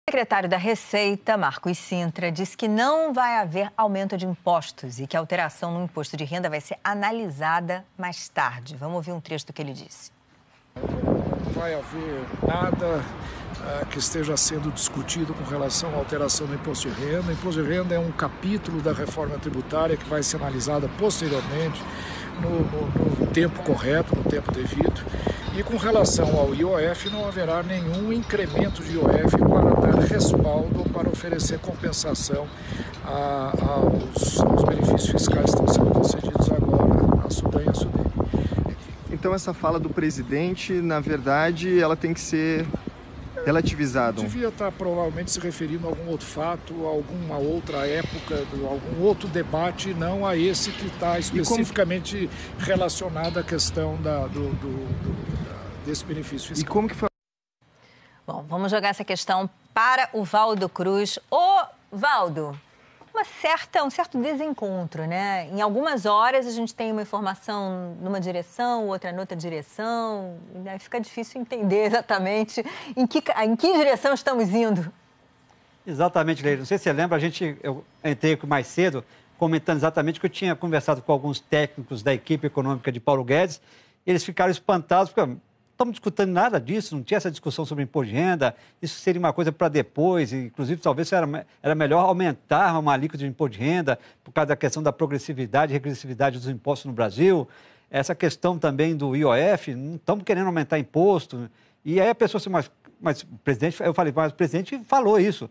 O secretário da Receita, Marcos Cintra, disse que não vai haver aumento de impostos e que a alteração no imposto de renda vai ser analisada mais tarde. Vamos ouvir um trecho do que ele disse. Não vai haver nada que esteja sendo discutido com relação à alteração do imposto de renda. O imposto de renda é um capítulo da reforma tributária que vai ser analisada posteriormente, no tempo correto, no tempo devido. E com relação ao IOF, não haverá nenhum incremento de IOF para dar respaldo, para oferecer compensação aos benefícios fiscais que estão sendo concedidos agora à Sudan e à Sudene. Então essa fala do presidente, na verdade, ela tem que ser relativizada. Devia estar provavelmente se referindo a algum outro fato, a alguma outra época, a algum outro debate, não a esse que está especificamente relacionado à questão desse benefício fiscal. E como que foi? Bom, vamos jogar essa questão para o Valdo Cruz. Ô, Valdo, um certo desencontro, né? Em algumas horas a gente tem uma informação numa direção, outra noutra direção, e aí fica difícil entender exatamente em que direção estamos indo. Exatamente, Leila. Não sei se você lembra, eu entrei mais cedo comentando exatamente que eu tinha conversado com alguns técnicos da equipe econômica de Paulo Guedes, e eles ficaram espantados, porque não estamos discutindo nada disso, não tinha essa discussão sobre imposto de renda, isso seria uma coisa para depois, inclusive talvez era melhor aumentar uma alíquota de imposto de renda por causa da questão da progressividade e regressividade dos impostos no Brasil, essa questão também do IOF, não estamos querendo aumentar imposto, e aí a pessoa assim, mas o presidente, eu falei, mas o presidente falou isso,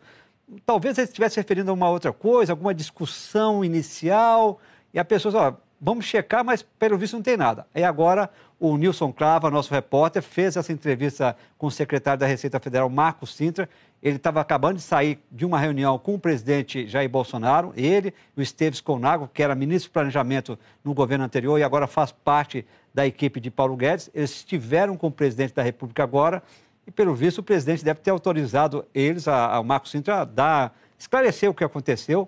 talvez ele estivesse se referindo a uma outra coisa, alguma discussão inicial, e a pessoa disse, ó, vamos checar, mas pelo visto não tem nada. Aí agora o Nilson Clava, nosso repórter, fez essa entrevista com o secretário da Receita Federal, Marcos Cintra. Ele estava acabando de sair de uma reunião com o presidente Jair Bolsonaro, ele e o Esteves Conago, que era ministro do Planejamento no governo anterior e agora faz parte da equipe de Paulo Guedes. Eles estiveram com o presidente da República agora e, pelo visto, o presidente deve ter autorizado eles, ao Marcos Cintra, a esclarecer o que aconteceu.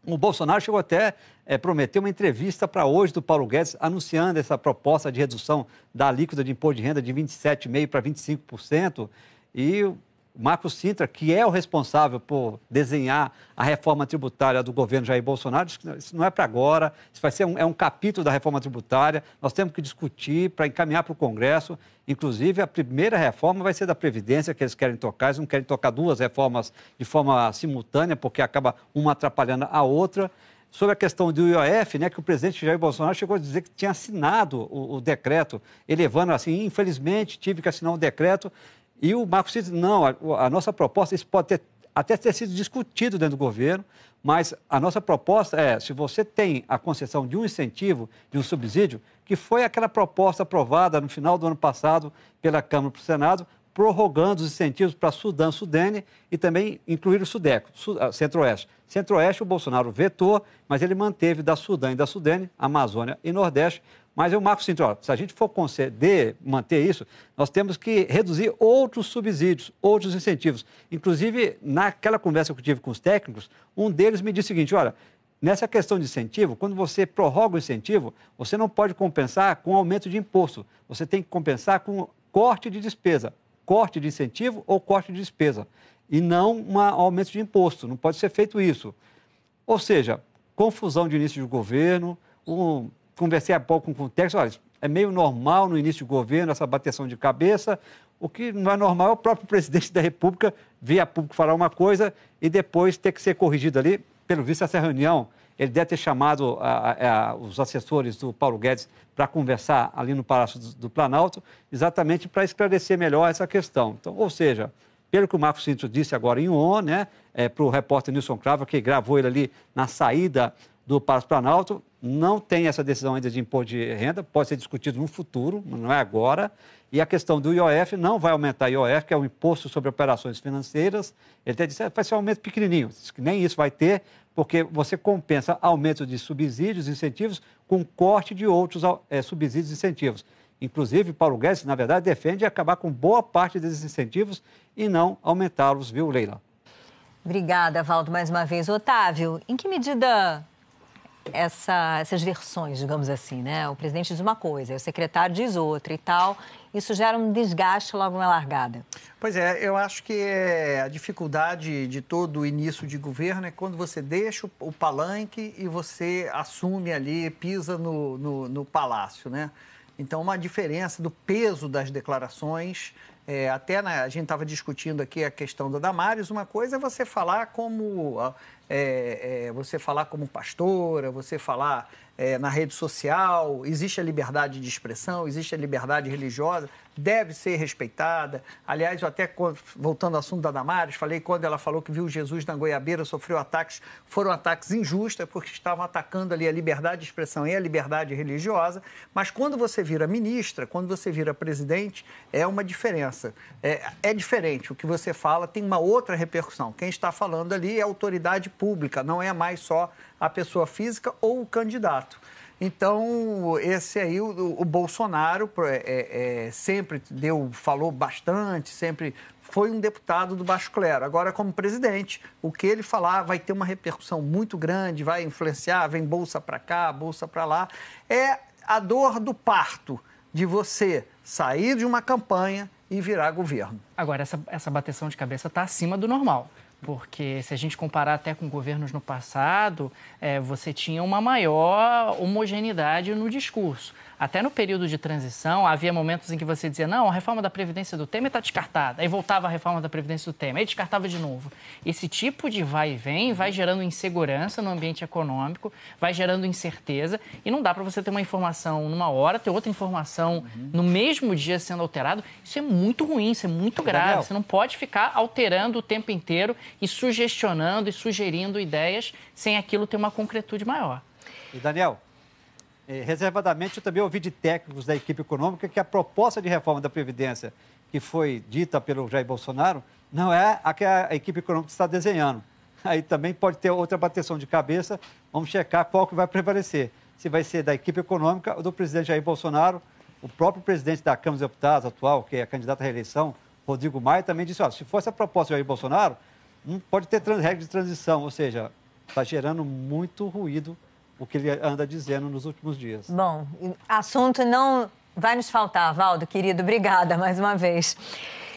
O Bolsonaro chegou até a prometer uma entrevista para hoje do Paulo Guedes, anunciando essa proposta de redução da alíquota de imposto de renda de 27,5% para 25%. E o Marcos Cintra, que é o responsável por desenhar a reforma tributária do governo Jair Bolsonaro, disse que isso não é para agora, isso vai ser um capítulo da reforma tributária, nós temos que discutir para encaminhar para o Congresso. Inclusive, a primeira reforma vai ser da Previdência, que eles querem tocar, eles não querem tocar duas reformas de forma simultânea, porque acaba uma atrapalhando a outra. Sobre a questão do IOF, né, que o presidente Jair Bolsonaro chegou a dizer que tinha assinado o decreto, elevando assim, infelizmente, tive que assinar um decreto. E o Marcos disse, não, a nossa proposta, isso pode até ter sido discutido dentro do governo, mas a nossa proposta é, se você tem a concessão de um incentivo, de um subsídio, que foi aquela proposta aprovada no final do ano passado pela Câmara para o Senado, prorrogando os incentivos para Sudã, Sudene e também incluir o Sudeco, Centro-Oeste. Centro-Oeste o Bolsonaro vetou, mas ele manteve da Sudã e da Sudene, Amazônia e Nordeste. Mas o Marcos Cintra, se a gente for manter isso, nós temos que reduzir outros subsídios, outros incentivos. Inclusive, naquela conversa que eu tive com os técnicos, um deles me disse o seguinte, olha, nessa questão de incentivo, quando você prorroga o incentivo, você não pode compensar com aumento de imposto, você tem que compensar com corte de despesa, corte de incentivo ou corte de despesa, e não um aumento de imposto, não pode ser feito isso. Ou seja, confusão de início de governo, conversei há pouco com o técnico, olha, é meio normal no início do governo essa bateção de cabeça, o que não é normal é o próprio presidente da República vir a público falar uma coisa e depois ter que ser corrigido ali. Pelo visto, essa reunião, ele deve ter chamado os assessores do Paulo Guedes para conversar ali no Palácio do Planalto, exatamente para esclarecer melhor essa questão. Então, ou seja, pelo que o Marcos Cintra disse agora em ON, né, para o repórter Nilson Clava, que gravou ele ali na saída do Palácio Planalto, não tem essa decisão ainda de imposto de renda, pode ser discutido no futuro, não é agora. E a questão do IOF, não vai aumentar o IOF, que é o Imposto sobre Operações Financeiras. Ele até disse que vai ser um aumento pequenininho, que nem isso vai ter, porque você compensa aumento de subsídios, incentivos, com corte de outros subsídios e incentivos. Inclusive, Paulo Guedes, na verdade, defende acabar com boa parte desses incentivos e não aumentá-los, viu, Leila? Obrigada, Valdo, mais uma vez. Otávio, em que medida essas versões, digamos assim, né? O presidente diz uma coisa, o secretário diz outra e tal. Isso gera um desgaste logo na largada. Pois é, eu acho que a dificuldade de todo o início de governo é quando você deixa o palanque e você assume ali, pisa no palácio, né? Então, uma diferença do peso das declarações, a gente estava discutindo aqui a questão da Damares, uma coisa é você falar como pastora, você falar na rede social, existe a liberdade de expressão, existe a liberdade religiosa, deve ser respeitada. Aliás, eu até, voltando ao assunto da Damares, falei quando ela falou que viu Jesus na goiabeira, sofreu ataques, foram ataques injustos, porque estavam atacando ali a liberdade de expressão e a liberdade religiosa, mas quando você vira ministra, quando você vira presidente, é uma diferença. É diferente, o que você fala tem uma outra repercussão. Quem está falando ali é a autoridade pública, não é mais só a pessoa física ou o candidato. Então, esse aí, o Bolsonaro sempre falou bastante, sempre foi um deputado do baixo clero. Agora, como presidente, o que ele falar vai ter uma repercussão muito grande, vai influenciar, vem bolsa para cá, bolsa para lá. É a dor do parto, de você sair de uma campanha e virar governo. Agora, essa bateção de cabeça está acima do normal. Porque se a gente comparar até com governos no passado, você tinha uma maior homogeneidade no discurso. Até no período de transição, havia momentos em que você dizia, não, a reforma da Previdência do Temer está descartada. Aí voltava a reforma da Previdência do Temer, aí descartava de novo. Esse tipo de vai e vem vai gerando insegurança no ambiente econômico, vai gerando incerteza, e não dá para você ter uma informação numa hora, ter outra informação no mesmo dia sendo alterado. Isso é muito ruim, isso é muito grave. Daniel. Você não pode ficar alterando o tempo inteiro e sugestionando e sugerindo ideias sem aquilo ter uma concretude maior. E, Daniel, reservadamente, eu também ouvi de técnicos da equipe econômica que a proposta de reforma da Previdência que foi dita pelo Jair Bolsonaro não é a que a equipe econômica está desenhando. Aí também pode ter outra bateção de cabeça, vamos checar qual que vai prevalecer. Se vai ser da equipe econômica ou do presidente Jair Bolsonaro. O próprio presidente da Câmara dos Deputados atual, que é candidato à reeleição, Rodrigo Maia, também disse, se fosse a proposta de Jair Bolsonaro, não pode ter regra de transição, ou seja, está gerando muito ruído o que ele anda dizendo nos últimos dias. Bom, assunto não vai nos faltar, Valdo, querido. Obrigada mais uma vez.